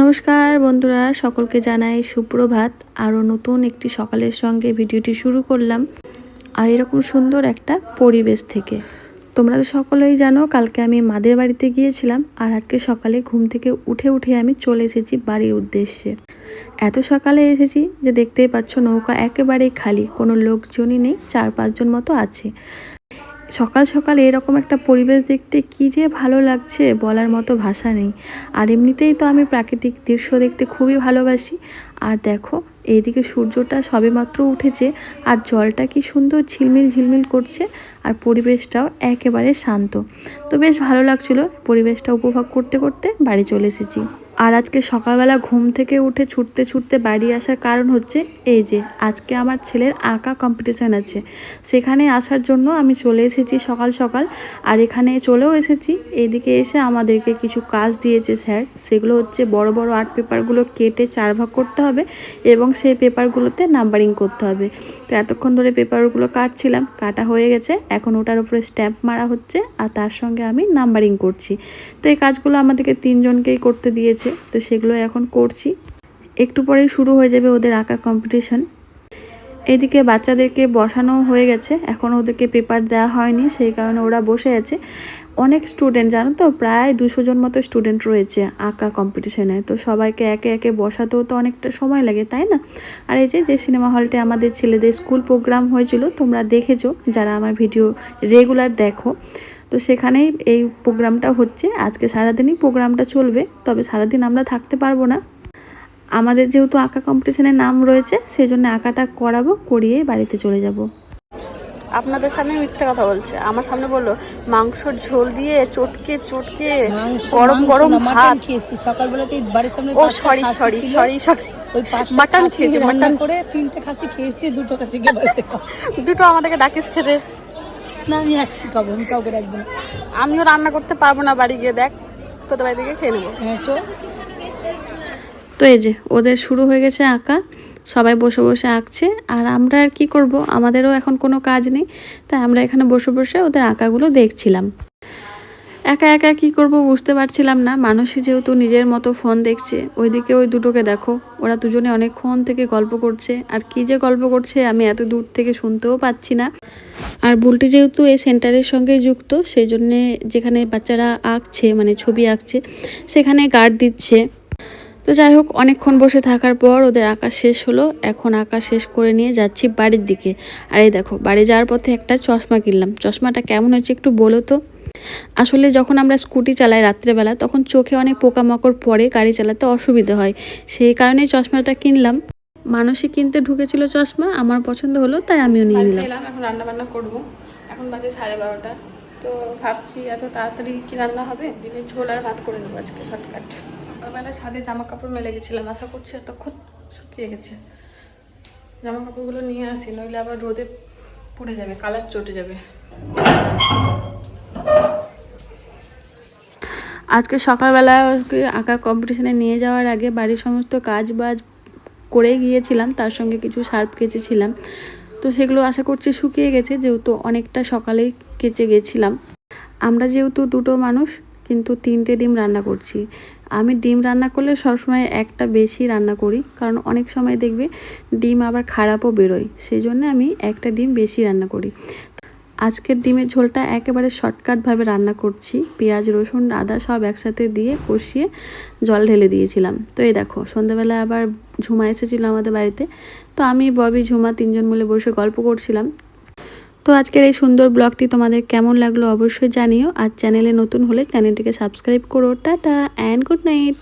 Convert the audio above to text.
নমস্কার বন্ধুরা, সকলকে জানাই সুপ্রভাত। আরও নতুন একটি সকালের সঙ্গে ভিডিওটি শুরু করলাম, আর এরকম সুন্দর একটা পরিবেশ থেকে। তোমরা তো সকলেই জানো কালকে আমি মাদের বাড়িতে গিয়েছিলাম, আর আজকে সকালে ঘুম থেকে উঠে আমি চলে এসেছি বাড়ির উদ্দেশ্যে। এত সকালে এসেছি যে দেখতেই পাচ্ছ নৌকা একেবারেই খালি, কোনো লোকজনই নেই, 4-5 জন মতো আছে। সকাল সকাল এরকম একটা পরিবেশ দেখতে কি যে ভালো লাগছে, বলার মতো ভাষা নেই। আর এমনিতেই তো আমি প্রাকৃতিক দৃশ্য দেখতে খুবই ভালোবাসি। আর দেখো এইদিকে সূর্যটা সবেমাত্র উঠেছে, আর জলটা কি সুন্দর ঝিলমিল করছে, আর পরিবেশটাও একেবারে শান্ত। তো বেশ ভালো লাগছিল, পরিবেশটা উপভোগ করতে করতে বাড়ি চলে এসেছি। আর আজকে সকালবেলা ঘুম থেকে উঠে ছুটতে বাড়ি আসার কারণ হচ্ছে এই যে আজকে আমার ছেলের আঁকা কম্পিটিশান আছে, সেখানে আসার জন্য আমি চলে এসেছি সকাল সকাল। আর এখানে চলেও এসেছি। এদিকে এসে আমাদেরকে কিছু কাজ দিয়েছে স্যার, সেগুলো হচ্ছে বড় বড় আর্ট পেপারগুলো কেটে 4 ভাগ করতে হবে এবং সেই পেপারগুলোতে নাম্বারিং করতে হবে। তো এতক্ষণ ধরে পেপারগুলো কাটছিলাম, কাটা হয়ে গেছে, এখন ওটার উপরে স্ট্যাম্প মারা হচ্ছে, আর তার সঙ্গে আমি নাম্বারিং করছি। তো এই কাজগুলো আমাদেরকে 3 জনকেই করতে দিয়েছে, তো সেগুলো এখন করছি। একটু পরেই শুরু হয়ে যাবে ওদের আঁকা কম্পিটিশন। এদিকে বাচ্চাদেরকে বসানো হয়ে গেছে, এখন ওদেরকে পেপার দেওয়া হয়নি, সেই কারণে ওরা বসে আছে। অনেক স্টুডেন্ট জানো তো, প্রায় 200 জন মতো স্টুডেন্ট রয়েছে আঁকা কম্পিটিশনে। তো সবাইকে একে একে বসাতেও তো অনেকটা সময় লাগে, তাই না? আর এই যে সিনেমা হলটে আমাদের ছেলেদের স্কুল প্রোগ্রাম হয়েছিল, তোমরা দেখেছো যারা আমার ভিডিও রেগুলার দেখো। তো সেখানেই এই প্রোগ্রামটা হচ্ছে। আজকে সারাদিনই প্রোগ্রামটা চলবে, তবে সারাদিন আমরা থাকতে পারবো না। আমাদের যেহেতু আঁকা কম্পিটিশনের নাম রয়েছে, সেই জন্য আঁকাটা করাবো, করিয়ে বাড়িতে চলে যাব। আপনাদের সামনে মিথ্যে কথা বলছে, আমার সামনে বললো মাংসর ঝোল দিয়ে চটকে গরম গরম ভাত খেয়েছি সকালবেলাতে বাড়ির সামনে। ও সরি ওই মাটন খেয়েছি, মাটন করে 3টে খাসি খেয়েছি, 2টো খাসি দুটো আমাদেরকে ডাকিস খেতে। না, আমি এক খাবো, আমি কাউকে রাখবো না। আমিও রান্না করতে পারবো না, বাড়ি গিয়ে দেখ তোদের বাড়ি থেকে খেয়ে নেবো। হ্যাঁ চল। তো এই যে ওদের শুরু হয়ে গেছে আঁকা, সবাই বসে বসে আঁকছে। আর আমরা আর কি করব, আমাদেরও এখন কোনো কাজ নেই, তাই আমরা এখানে বসে বসে ওদের আঁকাগুলো দেখছিলাম। একা একা কি করব বুঝতে পারছিলাম না। মানুষই যেহেতু নিজের মতো ফোন দেখছে, ওইদিকে ওই দুটোকে দেখো, ওরা দুজনে অনেকক্ষণ থেকে গল্প করছে। আর কি যে গল্প করছে আমি এত দূর থেকে শুনতেও পাচ্ছি না। আর বুলটি যেহেতু এই সেন্টারের সঙ্গে যুক্ত, সেই জন্যে যেখানে বাচ্চারা আঁকছে, মানে ছবি আঁকছে, সেখানে গার্ড দিচ্ছে। তো যাই হোক, অনেকক্ষণ বসে থাকার পর ওদের আঁকা শেষ হলো। এখন আঁকা শেষ করে নিয়ে যাচ্ছি বাড়ির দিকে। আর এই দেখো, বাড়ি যাওয়ার পথে একটা চশমা কিনলাম। চশমাটা কেমন হয়েছে একটু বলো তো। আসলে যখন আমরা স্কুটি চালাই রাত্রেবেলা, তখন চোখে অনেক পোকামাকড় পড়ে, গাড়ি চালাতে অসুবিধা হয়, সেই কারণেই চশমাটা কিনলাম। মানুষই কিনতে ঢুকেছিল চশমা, আমার পছন্দ হলো, তাই আমিও নিয়ে নিলাম। এখন রান্না বান্না করবো, এখন বাজে 12:30। তো ভাবছি এত তাড়াতাড়ি কি রান্না হবে, ডিমের ঝোল আর ভাত করে নেবো আজকে শর্টকাট। সকালবেলা ছাদে জামা কাপড় মেলে গেছিলাম, আশা করছি এতক্ষণ শুকিয়ে গেছে। জামা কাপড়গুলো নিয়ে আসি, নইলে আবার রোদে পুড়ে যাবে, কালার চটে যাবে। আজকে সকালবেলা আঁকা কম্পিটিশনে নিয়ে যাওয়ার আগে বাড়ির সমস্ত কাজ বাজ করে গিয়েছিলাম, তার সঙ্গে কিছু সার্ফ কেচেছিলাম। তো সেগুলো আশা করছি শুকিয়ে গেছে, যেহেতু অনেকটা সকালেই কেচে গেছিলাম। আমরা যেহেতু 2টো মানুষ, কিন্তু 3টে ডিম রান্না করছি। আমি ডিম রান্না করলে সবসময় একটা বেশি রান্না করি, কারণ অনেক সময় দেখবে ডিম আবার খারাপও বেরোয়, সেই জন্য আমি একটা ডিম বেশি রান্না করি। আজকের ডিমের ঝোলটা একেবারে শর্টকাটভাবে রান্না করছি। পেঁয়াজ, রসুন, আদা সব একসাথে দিয়ে কষিয়ে জল ঢেলে দিয়েছিলাম। তো এই দেখো, সন্ধ্যাবেলা আবার ঝুমা এসেছিলো আমাদের বাড়িতে। তো আমি, ববি, ঝুমা 3 জন মিলে বসে গল্প করছিলাম। তো আজকের এই সুন্দর ব্লগটি তোমাদের কেমন লাগলো অবশ্যই জানিও। আর চ্যানেলে নতুন হলে চ্যানেলটিকে সাবস্ক্রাইব করো। Tata and good night.